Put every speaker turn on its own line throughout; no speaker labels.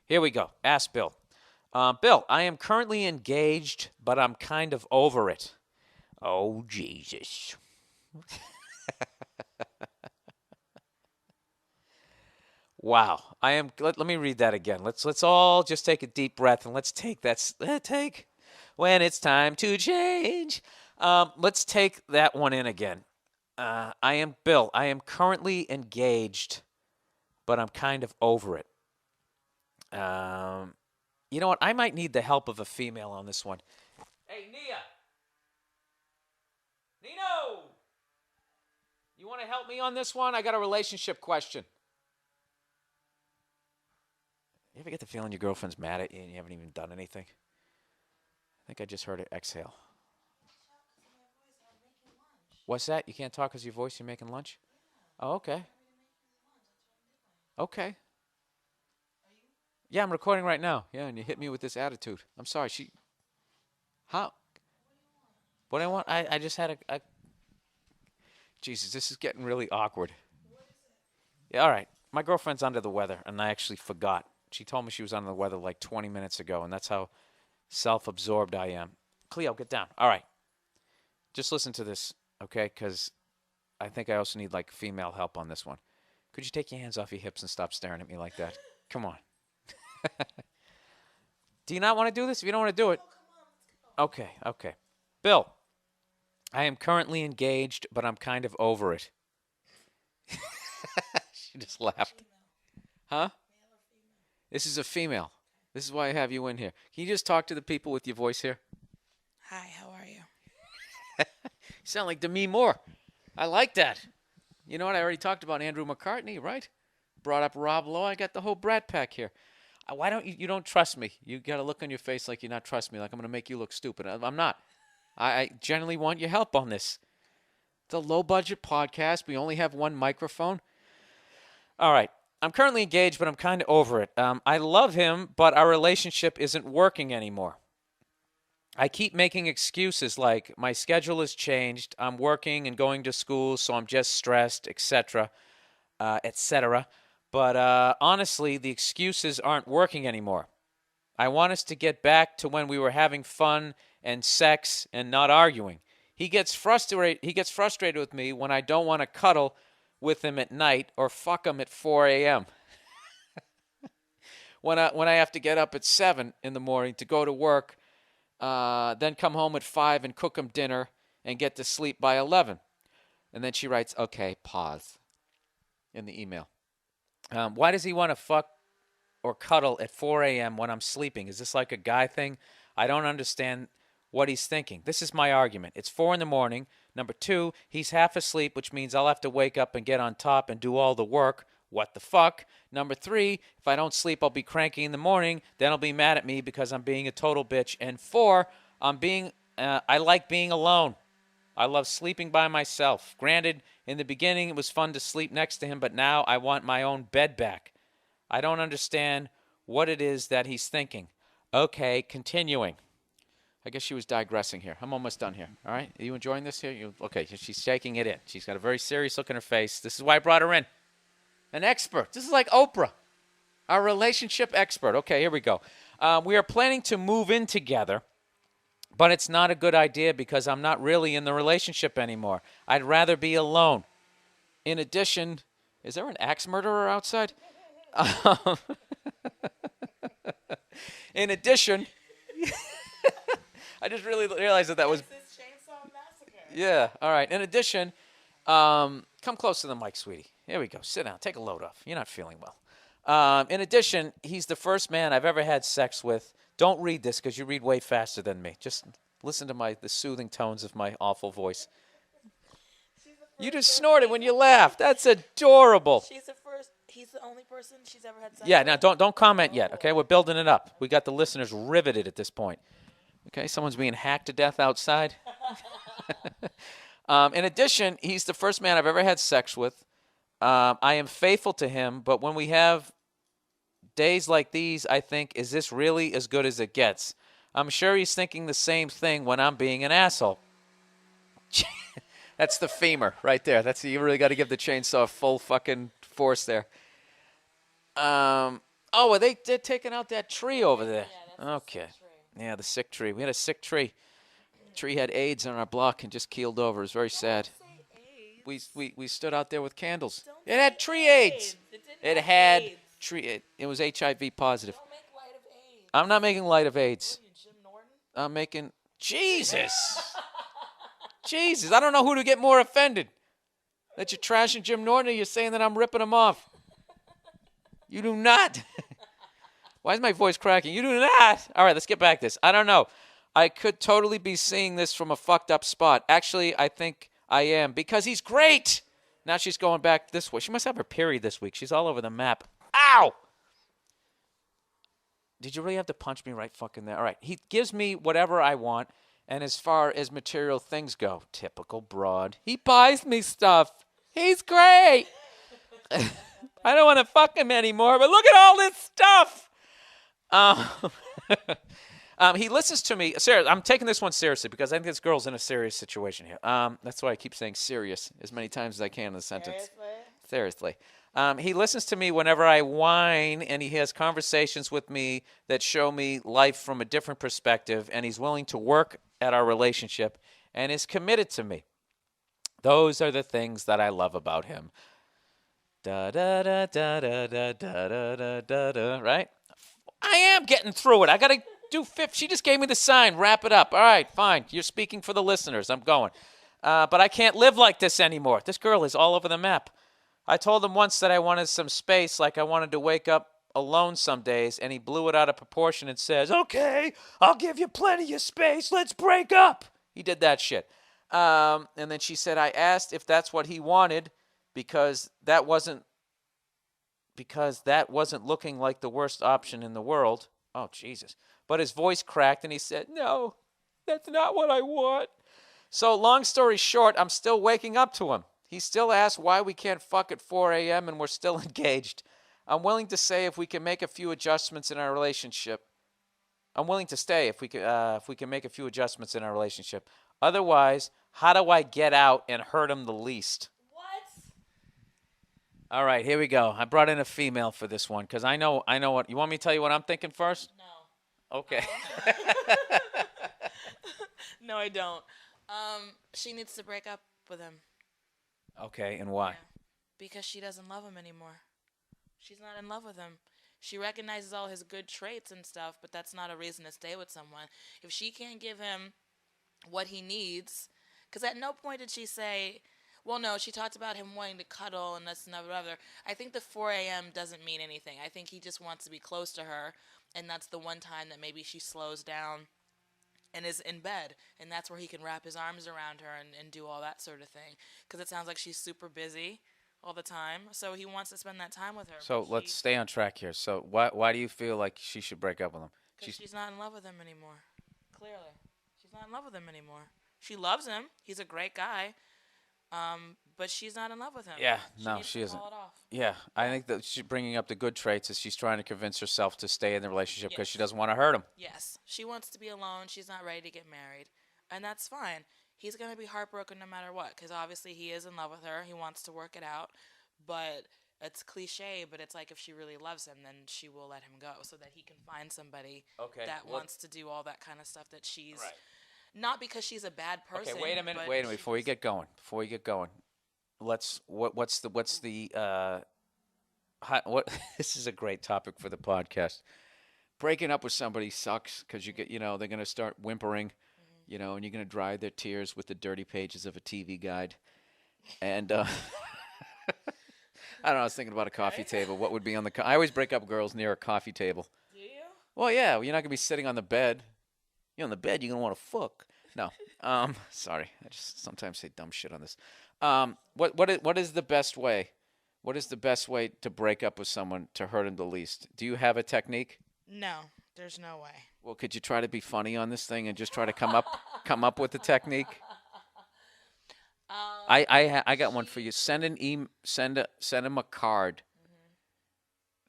Here we go. Ask Bill. Bill, I am currently engaged, but I'm kind of over it. Oh, Jesus. Wow. Let me read that again. Let's all just take a deep breath and let's take take when it's time to change. Let's take that one in again. I am Bill. I am currently engaged, but I'm kind of over it. Um, you know what? I might need the help of a female on this one. Hey, Nia. Nino. You want to help me on this one? I got a relationship question. You ever get the feeling your girlfriend's mad at you and you haven't even done anything? I think I just heard it exhale. What's that? You can't talk because your voice, you're making lunch? Oh, okay. Okay. Yeah, I'm recording right now. Yeah, and you hit me with this attitude. I'm sorry. How? What I want? I just had a. Jesus, this is getting really awkward. Yeah, all right. My girlfriend's under the weather, and I actually forgot. She told me she was under the weather like 20 minutes ago, and that's how self-absorbed I am. Cleo, get down. All right. Just listen to this, okay? Because I think I also need like female help on this one. Could you take your hands off your hips and stop staring at me like that? Come on. Do you not want to do this? If you don't want to do it, okay, okay. Bill, I am currently engaged, but I'm kind of over it. She just laughed. Huh? This is a female. This is why I have you in here. Can you just talk to the people with your voice here?
Hi, how are you?
You sound like Demi Moore. I like that. You know what? I already talked about Andrew McCartney, right? Brought up Rob Lowe. I got the whole Brat Pack here. Why don't you don't trust me? You got a look on your face like you not trust me, like I'm going to make you look stupid. I'm not. I generally want your help on this. It's a low-budget podcast. We only have one microphone. All right. I'm currently engaged, but I'm kind of over it. I love him, but our relationship isn't working anymore. I keep making excuses like my schedule has changed, I'm working and going to school, so I'm just stressed, etc., etc. But honestly, the excuses aren't working anymore. I want us to get back to when we were having fun and sex and not arguing. He gets frustrated. He gets frustrated with me when I don't want to cuddle with him at night or fuck him at 4 a.m. When I have to get up at 7 in the morning to go to work, then come home at 5 and cook him dinner and get to sleep by 11. And then she writes, okay, pause in the email. Why does he want to fuck or cuddle at 4 a.m. when I'm sleeping? Is this like a guy thing? I don't understand what he's thinking. This is my argument. It's 4 in the morning. Number two, he's half asleep, which means I'll have to wake up and get on top and do all the work. What the fuck? Number three, if I don't sleep, I'll be cranky in the morning. Then he'll be mad at me because I'm being a total bitch. And four, I like being alone. I love sleeping by myself. Granted, in the beginning it was fun to sleep next to him, but now I want my own bed back. I don't understand what it is that he's thinking. Okay, continuing. I guess she was digressing here. I'm almost done here. All right? Are you enjoying this here? Okay, she's shaking it in. She's got a very serious look in her face. This is why I brought her in. An expert. This is like Oprah, our relationship expert. Okay, here we go. We are planning to move in together, but it's not a good idea because I'm not really in the relationship anymore. I'd rather be alone. In addition, is there an axe murderer outside? In addition, I just really realized that was.
Texas Chainsaw Massacre.
Yeah, all right. In addition, come close to the mic, sweetie. Here we go. Sit down. Take a load off. You're not feeling well. In addition, he's the first man I've ever had sex with. Don't read this because you read way faster than me. Just listen to the soothing tones of my awful voice. You just snorted when you laughed. That's adorable.
She's the first. He's the only person she's ever had sex
Yeah,
with.
now don't comment yet, okay? We're building it up. We got the listeners riveted at this point. Okay, someone's being hacked to death outside. In addition, he's the first man I've ever had sex with. I am faithful to him, but when we have days like these, I think, is this really as good as it gets? I'm sure he's thinking the same thing when I'm being an asshole. That's the femur right there. You really got to give the chainsaw full fucking force there. Oh, well, they're taking out that tree over there.
Yeah, that's the
Okay.
sick tree.
Yeah, the sick tree. We had a sick tree. Tree had AIDS on our block and just keeled over. It was very sad.
Don't say AIDS.
We stood out there with candles.
Don't
It had
say
tree AIDS.
It didn't
It
have
had
AIDS.
tree. It was HIV positive.
Don't make light of AIDS.
I'm not making light of AIDS.
What are you, Jim Norton?
I'm making Jesus. Jesus, I don't know who to get more offended. That you're trashing Jim Norton or you're saying that I'm ripping him off. You do not. Why is my voice cracking? You do not. All right, let's get back to this. I don't know. I could totally be seeing this from a fucked up spot. Actually, I think I am because he's great. Now she's going back this way. She must have her period this week. She's all over the map. Ow! Did you really have to punch me right fucking there? All right. He gives me whatever I want. And as far as material things go, typical broad. He buys me stuff. He's great. I don't want to fuck him anymore, but look at all this stuff. He listens to me. Seriously, I'm taking this one seriously because I think this girl's in a serious situation here. That's why I keep saying serious as many times as I can in the sentence. Seriously. He listens to me whenever I whine, and he has conversations with me that show me life from a different perspective, and he's willing to work at our relationship and is committed to me. Those are the things that I love about him. Da da da da da da da da da da. Right? I am getting through it. I gotta do 50. She just gave me the sign. Wrap it up. All right, fine. You're speaking for the listeners. I'm going. But I can't live like this anymore. This girl is all over the map. I told him once that I wanted some space, like I wanted to wake up alone some days, and he blew it out of proportion and says, "Okay, I'll give you plenty of space. Let's break up." He did that shit. And then she said, I asked if that's what he wanted because that wasn't looking like the worst option in the world. Oh, Jesus. But his voice cracked and he said, "No, that's not what I want." So long story short, I'm still waking up to him. He still asks why we can't fuck at 4 a.m. and we're still engaged. I'm willing to say if we can make a few adjustments in our relationship. I'm willing to stay if we can make a few adjustments in our relationship. Otherwise, how do I get out and hurt him the least?
What?
All right, here we go. I brought in a female for this one because I know what. You want me to tell you what I'm thinking first?
No.
Okay.
No, I don't. She needs to break up with him.
Okay, and why?
Yeah. Because she doesn't love him anymore. She's not in love with him. She recognizes all his good traits and stuff, but that's not a reason to stay with someone. If she can't give him what he needs, because at no point did she say, well, no, she talked about him wanting to cuddle and this and that, whatever. I think the 4 a.m. doesn't mean anything. I think he just wants to be close to her, and that's the one time that maybe she slows down and is in bed, and that's where he can wrap his arms around her and do all that sort of thing. Because it sounds like she's super busy all the time, so he wants to spend that time with her.
So let's stay on track here. So why do you feel like she should break up with him?
Because she's not in love with him anymore. Clearly. She's not in love with him anymore. She loves him. He's a great guy. But she's not in love with him.
Yeah,
she
no,
needs
she
to
isn't.
call it off.
Yeah, I think that she's bringing up the good traits as she's trying to convince herself to stay in the relationship because
Yes.
she doesn't want to hurt him.
Yes. She wants to be alone. She's not ready to get married. And that's fine. He's going to be heartbroken no matter what because obviously he is in love with her. He wants to work it out. But it's cliche, but it's like if she really loves him, then she will let him go so that he can find somebody that wants to do all that kind of stuff that she's...
Right.
Not because she's a bad person.
Okay, wait a minute. Before we get going, what's the this is a great topic for the podcast. Breaking up with somebody sucks because they're gonna start whimpering, and you're gonna dry their tears with the dirty pages of a TV guide, and I don't know. I was thinking about a coffee table. What would be on the? I always break up girls near a coffee table.
Do you?
Well, yeah. You're not gonna be sitting on the bed. You're on the bed. You're gonna want to fuck. No. Sorry. I just sometimes say dumb shit on this. What is the best way? What is the best way to break up with someone to hurt him the least? Do you have a technique?
No, there's no way.
Well, could you try to be funny on this thing and just try to come up with a technique? I got one for you. Send him a card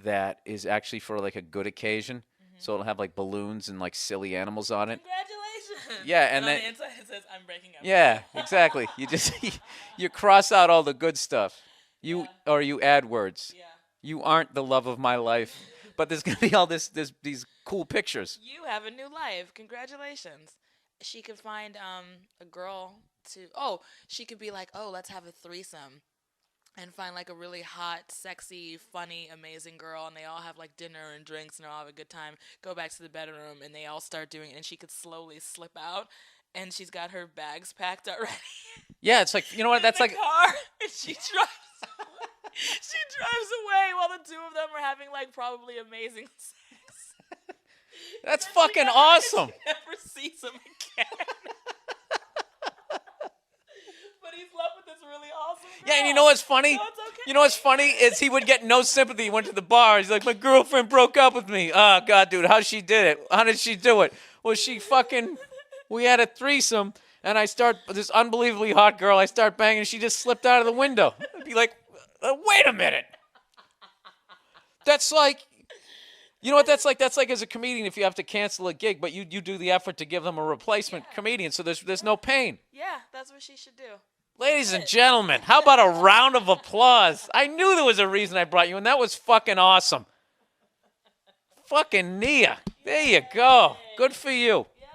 that is actually for like a good occasion. So it'll have like balloons and like silly animals on it.
Congratulations.
Yeah, and
on
then
the inside it says I'm breaking up.
yeah, exactly. You just you cross out all the good stuff. You add words.
Yeah.
You aren't the love of my life. but there's gonna be all these cool pictures.
You have a new life. Congratulations. She could find a girl to. Oh, she could be like, oh, let's have a threesome. And find like a really hot, sexy, funny, amazing girl, and they all have like dinner and drinks, and they all have a good time. Go back to the bedroom, and they all start doing it, and she could slowly slip out, and she's got her bags packed already
Yeah, it's like, you know what?
in
That's
the
like,
car, and she drives. She drives away while the two of them are having like probably amazing sex.
that's
And she
fucking
never-
awesome.
She never sees him again. But he's left with this really awesome girl.
Yeah, and you know what's funny?
So it's okay.
You know what's funny is he would get no sympathy. He went to the bar. He's like, my girlfriend broke up with me. Oh, God, dude, how she did it? How did she do it? Well, we had a threesome, and this unbelievably hot girl, I start banging, and she just slipped out of the window. I'd be like, wait a minute. That's like, you know what that's like? That's like as a comedian if you have to cancel a gig, but you do the effort to give them a replacement comedian, so there's no pain.
Yeah, that's what she should do.
Ladies and gentlemen, how about a round of applause? I knew there was a reason I brought you, and that was fucking awesome. Fucking Nia. There you go. Good for you.
Yeah.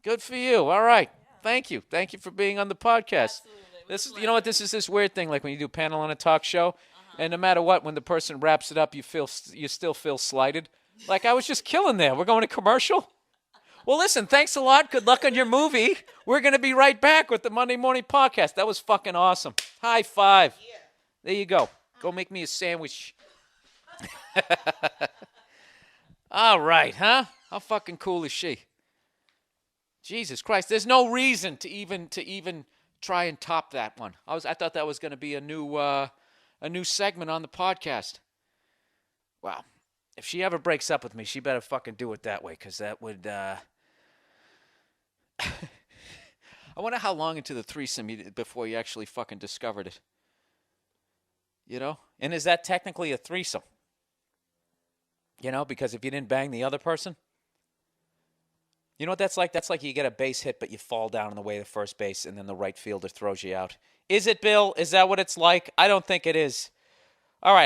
Good for you. All right. Thank you. Thank you for being on the podcast.
Absolutely.
This is, you know what? This is this weird thing, like when you do panel on a talk show, and no matter what, when the person wraps it up, you still feel slighted. Like I was just killing there. We're going to commercial. Well, listen, thanks a lot. Good luck on your movie. We're going to be right back with the Monday Morning Podcast. That was fucking awesome. High five. Yeah. There you go. Go make me a sandwich. All right, huh? How fucking cool is she? Jesus Christ. There's no reason to even try and top that one. I thought that was going to be a new segment on the podcast. Wow. If she ever breaks up with me, she better fucking do it that way, because that would, I wonder how long into the threesome before you actually fucking discovered it. You know? And is that technically a threesome? You know, because if you didn't bang the other person, you know what that's like? That's like you get a base hit, but you fall down on the way to first base, and then the right fielder throws you out. Is it, Bill? Is that what it's like? I don't think it is.